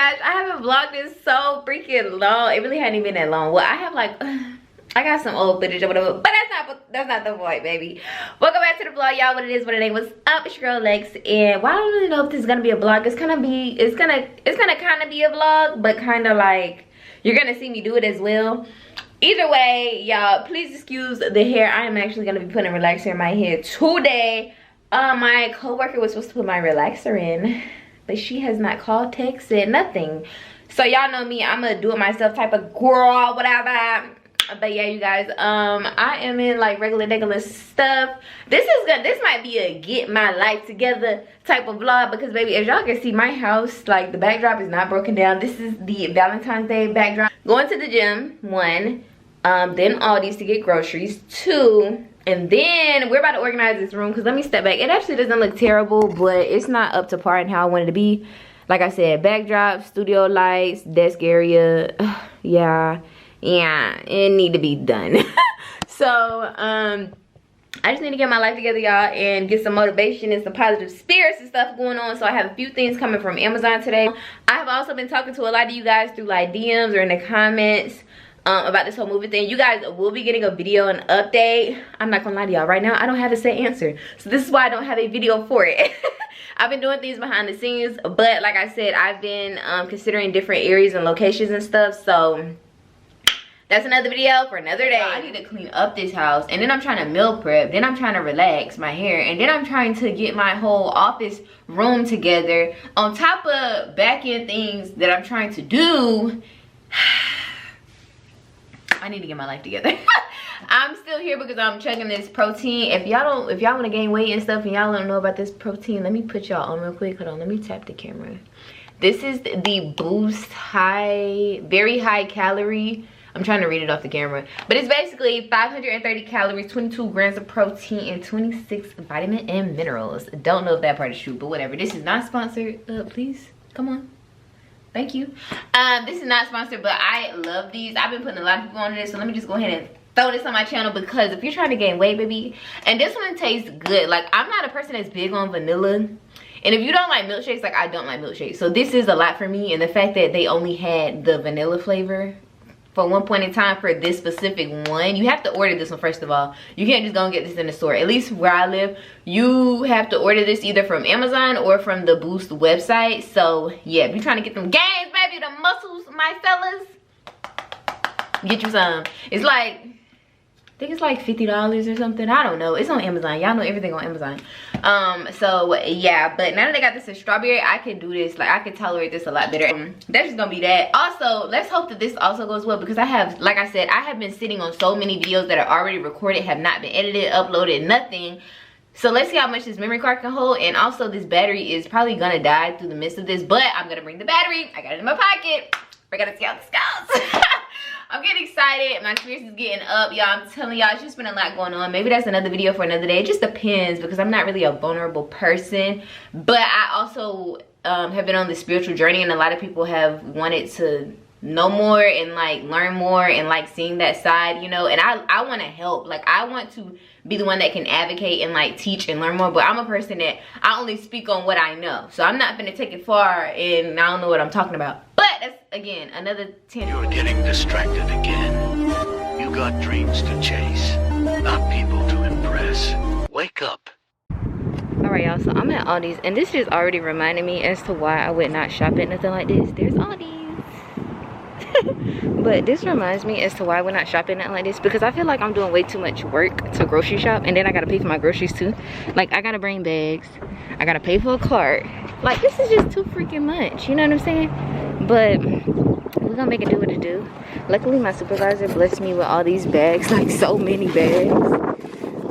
gosh, I haven't vlogged in so freaking long. It really hadn't even been that long. Well, I have like I got some old footage or whatever, but that's not the point, baby. Welcome back to the vlog, y'all. What it is, what it ain't. What's up? It's your girl Lex, and well, I don't really know if this is gonna be a vlog. It's gonna kind of be a vlog, but kind of like you're gonna see me do it as well. Either way, y'all, please excuse the hair. I am actually gonna be putting a relaxer in my hair today. My coworker was supposed to put my relaxer in, but she has not called, texted, nothing. So y'all know me, I'm a do it myself type of girl, whatever. But yeah, you guys, I am in like regular stuff. This might be a get my life together type of vlog, because baby, as y'all can see, my house, like the backdrop is not broken down. This is the Valentine's Day backdrop. Going to the gym, 1, then Aldi's to get groceries, 2, and then we're about to organize this room, because let me step back. It actually doesn't look terrible, but it's not up to par and how I wanted it to be. Like I said, backdrop, studio lights, desk area, yeah, it need to be done. So I just need to get my life together, y'all, and get some motivation and some positive spirits and stuff going on. So I have a few things coming from Amazon today. I have also been talking to a lot of you guys through like DMs or in the comments about this whole movie thing. You guys will be getting a video and update. I'm not gonna lie to y'all, right now I don't have a set answer, so this is why I don't have a video for it. I've been doing things behind the scenes, but like I said, I've been considering different areas and locations and stuff, so that's another video for another day. I need to clean up this house, and then I'm trying to meal prep, then I'm trying to relax my hair, and then I'm trying to get my whole office room together on top of back end things that I'm trying to do. I need to get my life together. I'm still here because I'm chugging this protein. If y'all want to gain weight and stuff and y'all don't know about this protein, let me put y'all on real quick. Hold on, let me tap the camera. This is the Boost very high calorie. I'm trying to read it off the camera, but it's basically 530 calories, 22 grams of protein, and 26 vitamin and minerals. Don't know if that part is true, but whatever. This is not sponsored. Please, come on. Thank you. This is not sponsored, but I love these. I've been putting a lot of people on this, so let me just go ahead and throw this on my channel, because if you're trying to gain weight, baby, and this one tastes good. Like, I'm not a person that's big on vanilla, and if you don't like milkshakes, like I don't like milkshakes, so this is a lot for me. And the fact that they only had the vanilla flavor for one point in time for this specific one, you have to order this one first of all. You can't just go and get this in the store. At least where I live, you have to order this either from Amazon or from the Boost website. So yeah, if you're trying to get them gains, baby, the muscles, my fellas, get you some. It's like, I think it's like $50 or something. I don't know. It's on Amazon. Y'all know everything on Amazon. So yeah, but now that they got this in strawberry, I can do this. Like, I can tolerate this a lot better. That's just gonna be that. Also, let's hope that this also goes well, because I have, like I said, I have been sitting on so many videos that are already recorded, have not been edited, uploaded, nothing. So let's see how much this memory card can hold. And also, this battery is probably gonna die through the midst of this, but I'm gonna bring the battery. I got it in my pocket. We're gonna see how this goes. I'm getting excited. My spirits is getting up, y'all. I'm telling y'all, it's just been a lot going on. Maybe that's another video for another day. It just depends, because I'm not really a vulnerable person. But I also have been on this spiritual journey, and a lot of people have wanted to know more and like learn more and like seeing that side, you know. And I want to help. Like, I want to be the one that can advocate and like teach and learn more, but I'm a person that I only speak on what I know, so I'm not gonna take it far and I don't know what I'm talking about. But that's, again, another 10. You're getting distracted again. You got dreams to chase, not people to impress. Wake up. Alright, y'all, so I'm at Aldi's, and this just already reminded me as to why I would not shop at nothing like this. There's Aldi's. But this reminds me as to why we're not shopping at like this, because I feel like I'm doing way too much work to grocery shop, and then I gotta pay for my groceries too. Like, I gotta bring bags, I gotta pay for a cart. Like, this is just too freaking much, you know what I'm saying? But we're gonna make it do what it do. Luckily, my supervisor blessed me with all these bags, like so many bags.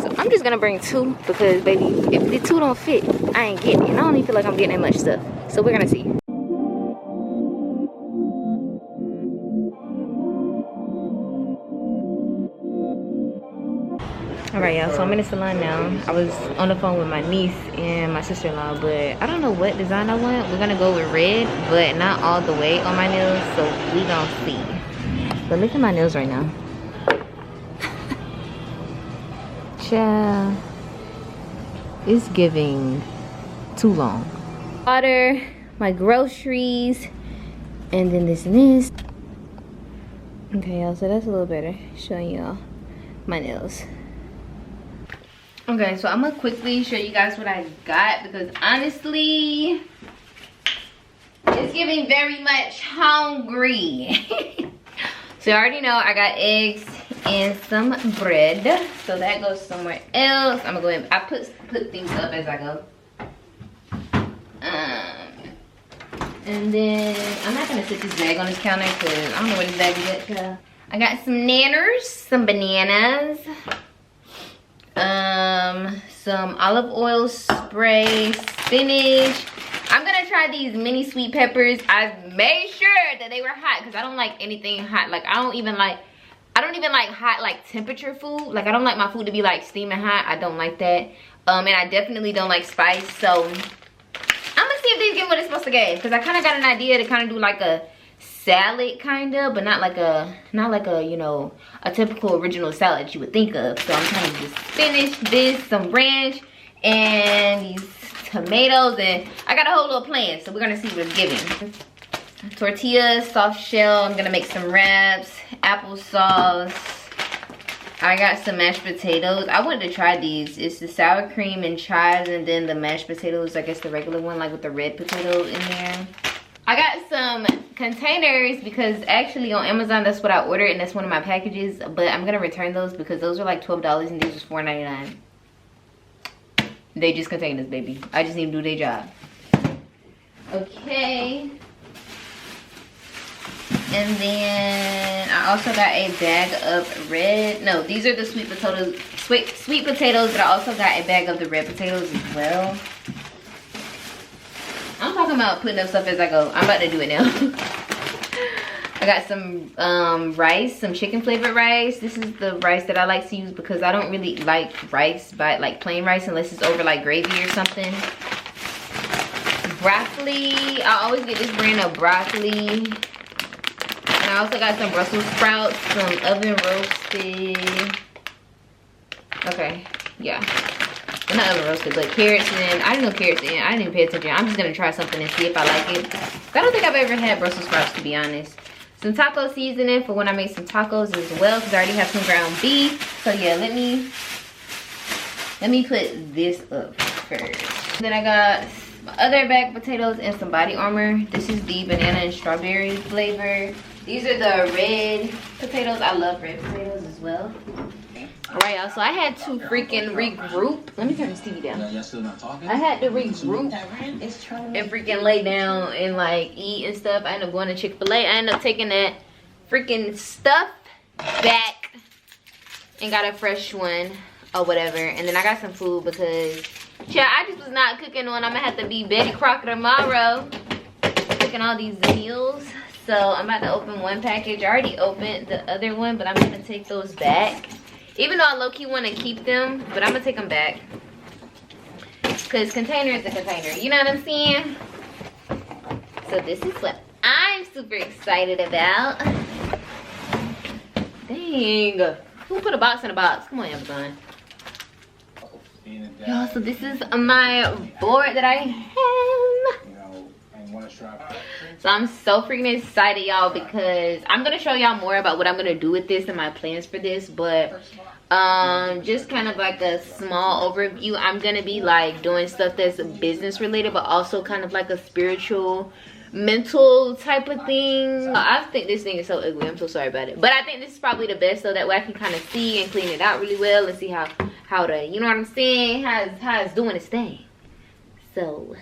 So I'm just gonna bring 2, because baby, if the 2 don't fit, I ain't getting it, and I don't even feel like I'm getting that much stuff. So we're gonna see. Alright, y'all, so I'm in the salon now. I was on the phone with my niece and my sister-in-law, but I don't know what design I want. We're gonna go with red, but not all the way on my nails, so we gonna see. But look at my nails right now. Child, it's giving too long. Water, my groceries, And then this and this. Okay, y'all, so that's a little better. Showing y'all my nails. Okay, so I'm gonna quickly show you guys what I got because honestly, it's giving very much hungry. So you already know I got eggs and some bread. So that goes somewhere else. I'm gonna go ahead and put things up as I go. And then I'm not gonna sit this bag on this counter because I don't know where this bag is at, child. I got some nanners, some bananas, some olive oil spray, spinach. I'm gonna try these mini sweet peppers. I made sure that they were hot because I don't like anything hot. Like I don't even like hot like temperature food. Like I don't like my food to be like steaming hot. I don't like that. And I definitely don't like spice. So I'm gonna see if these get what it's supposed to get. Because I kind of got an idea to kind of do like a salad kind of, but not like a you know, a typical original salad you would think of. So I'm trying to just finish this, some ranch, and these tomatoes, and I got a whole little plan. So we're gonna see what it's giving. Tortillas, soft shell. I'm gonna make some wraps, applesauce. I got some mashed potatoes. I wanted to try these. It's the sour cream and chives, and then the mashed potatoes, I guess the regular one, like with the red potato in there. I got some containers because actually on Amazon that's what I ordered and that's one of my packages, but I'm gonna return those because those were like $12 and these was $4.99. They just contain this, baby. I just need to do their job. Okay. And then I also got a bag of red. No, these are the sweet potatoes. Sweet potatoes, but I also got a bag of the red potatoes as well. I'm talking about putting up stuff as I go. I'm about to do it now. I got some rice, some chicken flavored rice. This is the rice that I like to use because I don't really like rice, but like plain rice unless it's over like gravy or something. Broccoli. I always get this brand of broccoli. And I also got some Brussels sprouts, some oven roasted. Okay, yeah. Well, not oven roasted, but carrots, and I didn't know carrots in. I didn't even pay attention. I'm just gonna try something and see if I like it. I don't think I've ever had Brussels sprouts, to be honest. Some taco seasoning for when I make some tacos as well, because I already have some ground beef. So yeah, let me put this up first. Then I got my other bag of potatoes and some body armor. This is the banana and strawberry flavor. These are the red potatoes. I love red potatoes as well. Alright, y'all, so I had to freaking regroup. Let me turn this TV down. I had to regroup and freaking lay down and like eat and stuff. I ended up going to Chick-fil-A. I ended up taking that freaking stuff back and got a fresh one or whatever. And then I got some food because, yeah, I just was not cooking one. I'm gonna have to be Betty Crocker tomorrow, cooking all these meals. So I'm about to open one package. I already opened the other one, but I'm gonna take those back. Even though I low-key want to keep them, but I'm gonna take them back. Because container is a container, you know what I'm saying? So this is what I'm super excited about. Dang. Who put a box in a box? Come on, Amazon. Y'all, so this is my board that I have. So I'm so freaking excited, y'all, because I'm gonna show y'all more about what I'm gonna do with this and my plans for this, but just kind of like a small overview. I'm gonna be like doing stuff that's business related, but also kind of like a spiritual, mental type of thing. I think this thing is so ugly. I'm so sorry about it, but I think this is probably the best, so that way I can kind of see and clean it out really well and see how to, you know what I'm saying, how it's doing its thing. So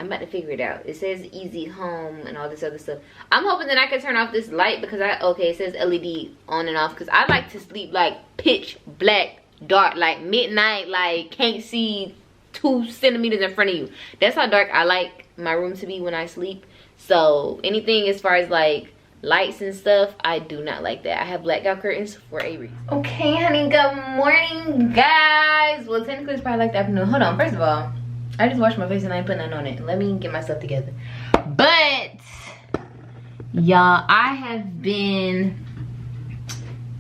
I'm about to figure it out. It says easy home and all this other stuff. I'm hoping that I can turn off this light because it says LED on and off, because I like to sleep like pitch black dark, like midnight, like can't see 2 centimeters in front of you. That's how dark I like my room to be when I sleep. So anything as far as like lights and stuff, I do not like that. I have blackout curtains for a reason. Okay, honey, good morning, guys. Well, technically it's probably like the afternoon. Hold on, first of all, I just washed my face and I ain't putting nothing on it. Let me get myself together. But y'all, I have been,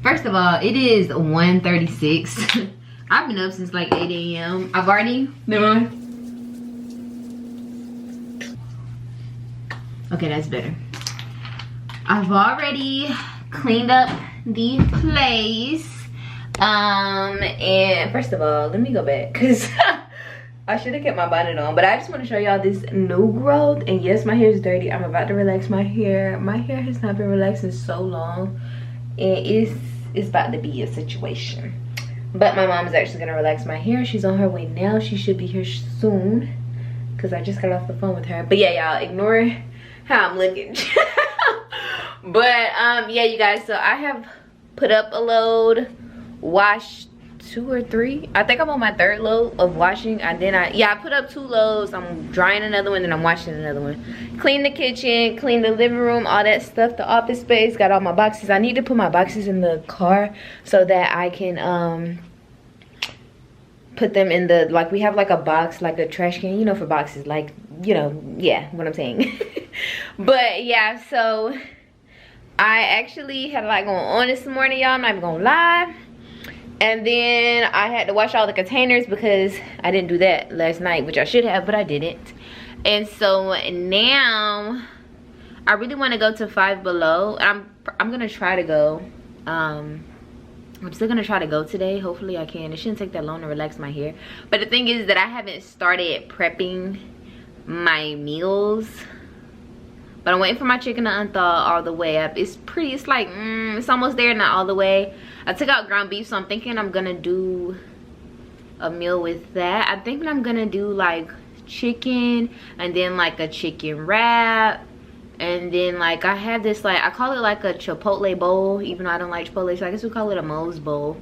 first of all, it is 1:36. I've been up since like 8 a.m. I've already been on. Okay, that's better. I've already cleaned up the place. And first of all, let me go back because I should have kept my bonnet on, but I just want to show y'all this new growth. And yes, my hair is dirty. I'm about to relax my hair. My hair has not been relaxed in so long, and it's about to be a situation. But my mom is actually gonna relax my hair. She's on her way now. She should be here soon because I just got off the phone with her. But yeah, y'all ignore how I'm looking. But yeah, you guys, so I have put up a load, washed 2 or 3. I think I'm on my 3rd load of washing. And then I put up 2 loads. I'm drying another one, then I'm washing another one. Clean the kitchen, clean the living room, all that stuff, the office space, got all my boxes. I need to put my boxes in the car so that I can put them in the, like, we have like a box, like a trash can, you know, for boxes, like, you know, yeah, what I'm saying. But yeah, so I actually had a lot going on this morning, y'all. I'm not even gonna lie. And then I had to wash all the containers because I didn't do that last night, which I should have, but I didn't. And so now I really want to go to Five Below. I'm gonna try to go. I'm still gonna try to go today. Hopefully I can. It shouldn't take that long to relax my hair. But the thing is that I haven't started prepping my meals. But I'm waiting for my chicken to unthaw all the way up. It's like, it's almost there, not all the way. I took out ground beef, so I'm thinking I'm gonna do a meal with that. I'm thinking I'm gonna do like chicken and then like a chicken wrap. And then like I have this, like, I call it like a Chipotle bowl, even though I don't like Chipotle, so I guess we call it a Moe's bowl.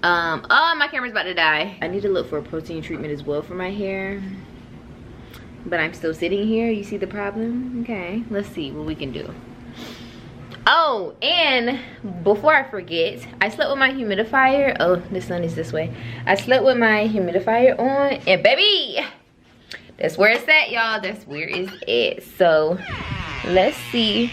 Oh, my camera's about to die. I need to look for a protein treatment as well for my hair. But I'm still sitting here. You see the problem? Okay, let's see what we can do. Oh, and before I forget, I slept with my humidifier. Oh, the sun is this way. I slept with my humidifier on, and baby, that's where it's at, y'all. That's where it's at. So let's see.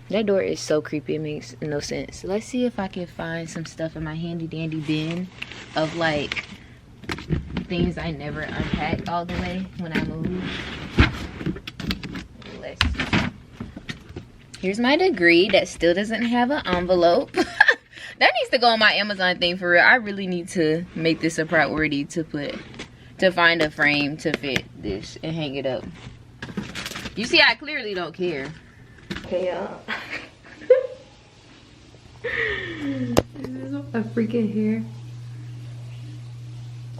That door is so creepy, it makes no sense. Let's see if I can find some stuff in my handy dandy bin of like things I never unpacked all the way when I moved. Let's see. Here's my degree that still doesn't have an envelope. That needs to go on my Amazon thing for real. I really need to make this a priority to find a frame to fit this and hang it up. You see, I clearly don't care. Okay, y'all. This is a freaking hair.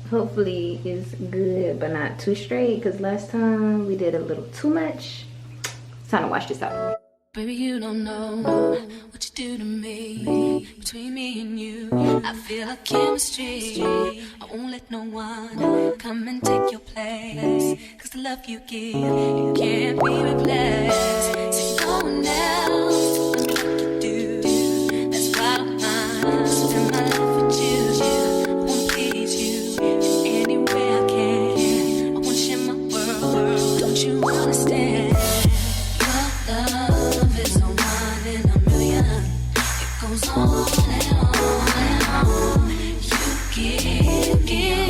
Hopefully it's good, but not too straight, because last time we did a little too much. It's time to wash this out. Baby, you don't know what you do to me. Between me and you, I feel like chemistry. I won't let no one come and take your place. Cause the love you give, it can't be replaced. See, no one else will do like you do. That's why I'm mine. Spend my life with you. I won't please you in any way I can. I wanna share my world. Don't you understand? Your love is a one in a million. It goes on and on and on. You give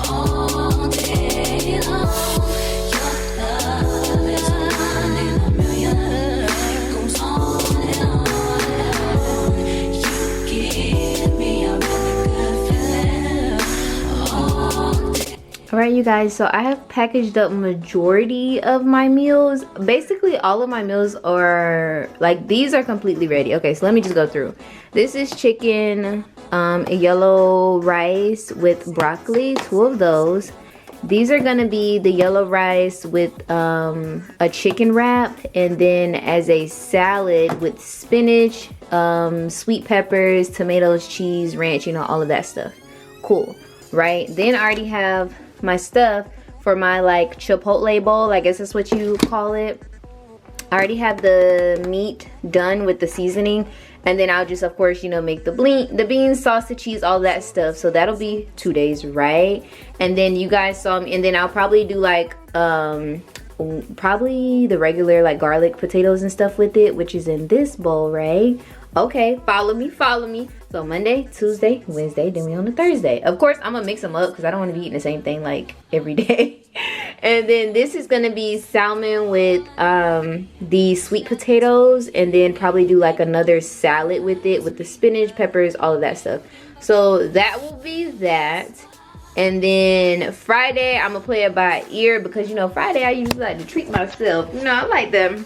all day long. Your love is a one in a million. It goes on and on and on. You give me a really good feeling all day. Alright, you guys, so I have packaged up majority of my meals. Basically all of my meals are like, these are completely ready. Okay, so let me just go through. This is chicken, a yellow rice with broccoli, 2 of those. These are gonna be the yellow rice with a chicken wrap, and then as a salad with spinach, sweet peppers, tomatoes, cheese, ranch, you know, all of that stuff. Cool, right? Then I already have my stuff for my like Chipotle bowl, I guess that's what you call it. I already have the meat done with the seasoning, and then I'll just, of course, you know, make the beans, sausage, cheese, all that stuff. So that'll be 2 days, right? And then you guys saw me, and then I'll probably do like probably the regular like garlic potatoes and stuff with it, which is in this bowl, right? Okay, follow me. So Monday, Tuesday, Wednesday, then we on a Thursday. Of course, I'm gonna mix them up because I don't want to be eating the same thing like every day. And then this is gonna be salmon with the sweet potatoes, and then probably do like another salad with it, with the spinach, peppers, all of that stuff. So that will be that. And then Friday, I'm gonna play it by ear because, you know, Friday I usually like to treat myself. You know, I like them.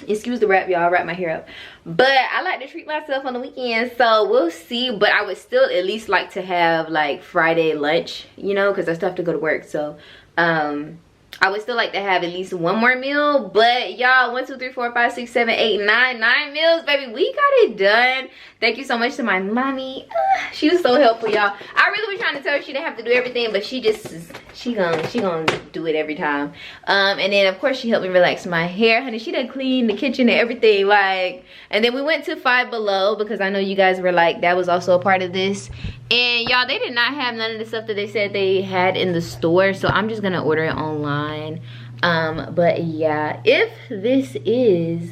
Excuse the wrap, y'all. I wrap my hair up. But I like to treat myself on the weekend, so we'll see. But I would still at least like to have like Friday lunch, you know, because I still have to go to work. So I would still like to have at least one more meal. But y'all, 1 2 3 4 5 6 7 8 9 meals, baby. We got it done. Thank you so much to my mommy. She was so helpful, y'all. I really was trying to tell her she didn't have to do everything, but she gonna do it every time. And then of course she helped me relax my hair, honey. She done cleaned the kitchen and everything, like. And then we went to Five Below because I know you guys were like, that was also a part of this. And y'all, they did not have none of the stuff that they said they had in the store, so I'm just gonna order it online. But yeah, if this is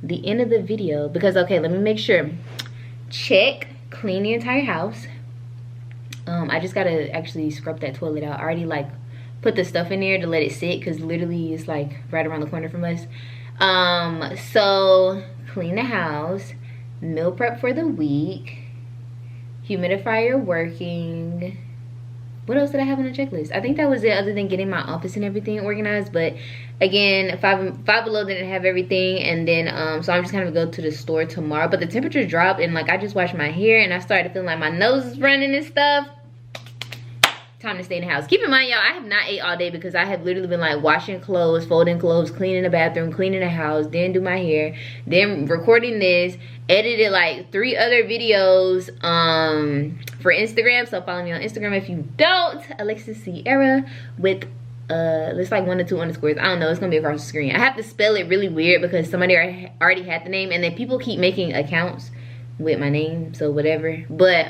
the end of the video, because okay, let me make sure. Check, clean the entire house. I just gotta actually scrub that toilet out. I already like put the stuff in there to let it sit because literally it's like right around the corner from us. So clean the house, meal prep for the week, humidifier working. What else did I have on the checklist? I think that was it, other than getting my office and everything organized. But again, Five Below didn't have everything. And then so I'm just gonna go to the store tomorrow. But the temperature dropped, and like I just washed my hair and I started feeling like my nose is running and stuff. Time to stay in the house. Keep in mind, y'all, I have not ate all day because I have literally been like washing clothes, folding clothes, cleaning the bathroom, cleaning the house, then do my hair, then recording this, edited like 3 other videos for Instagram. So follow me on Instagram if you don't. Alexis Sierra with it's like 1 or 2 underscores. I don't know, it's gonna be across the screen. I have to spell it really weird because somebody already had the name, and then people keep making accounts with my name, so whatever. But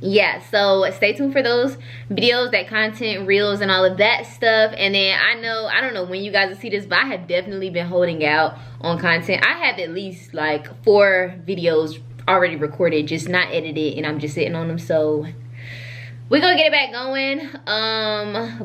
yeah, so stay tuned for those videos, that content, reels, and all of that stuff. And then I don't know when you guys will see this, but I have definitely been holding out on content. I have at least like 4 videos already recorded, just not edited, and I'm just sitting on them. So we're gonna get it back going.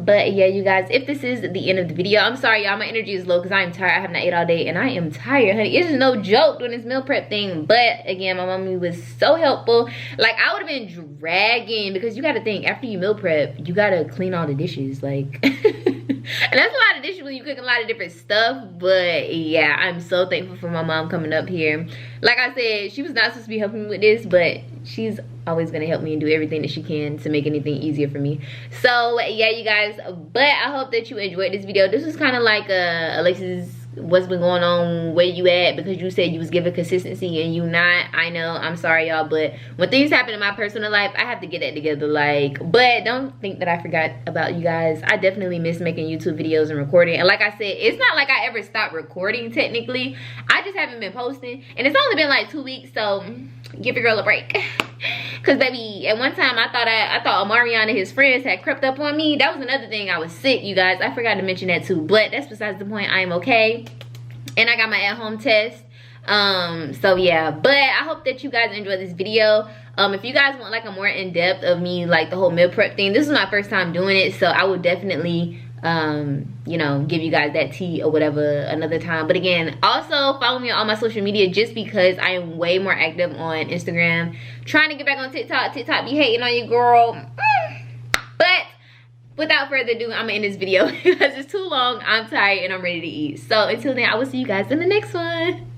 But yeah, you guys, if this is the end of the video, I'm sorry, y'all, my energy is low because I am tired. I have not ate all day and I am tired, honey. It's no joke doing this meal prep thing. But again, my mommy was so helpful. Like, I would have been dragging, because you gotta think, after you meal prep, you gotta clean all the dishes, like. And that's a lot of dishes when you cook a lot of different stuff. But yeah, I'm so thankful for my mom coming up here. Like I said, she was not supposed to be helping me with this, but she's always gonna help me and do everything that she can to make anything easier for me. So yeah, you guys, but I hope that you enjoyed this video. This was kind of like Alexis, what's been going on, where you at, because you said you was giving consistency and you not. I know, I'm sorry, y'all, but when things happen in my personal life, I have to get that together. Like, but don't think that I forgot about you guys. I definitely miss making YouTube videos and recording. And like I said, it's not like I ever stopped recording technically. I just haven't been posting, and it's only been like 2 weeks, so give your girl a break. Cause baby, at one time I thought Amarion and his friends had crept up on me. That was another thing. I was sick, you guys. I forgot to mention that too, but that's besides the point. I am okay, and I got my at-home test. So yeah, but I hope that you guys enjoyed this video. If you guys want like a more in-depth of me, like the whole meal prep thing, this is my first time doing it, so I will definitely you know, give you guys that tea or whatever another time. But again, also follow me on all my social media, just because I am way more active on Instagram. Trying to get back on TikTok. TikTok be hating on you, girl. But without further ado, I'm gonna end this video because it's too long. I'm tired and I'm ready to eat. So until then, I will see you guys in the next one.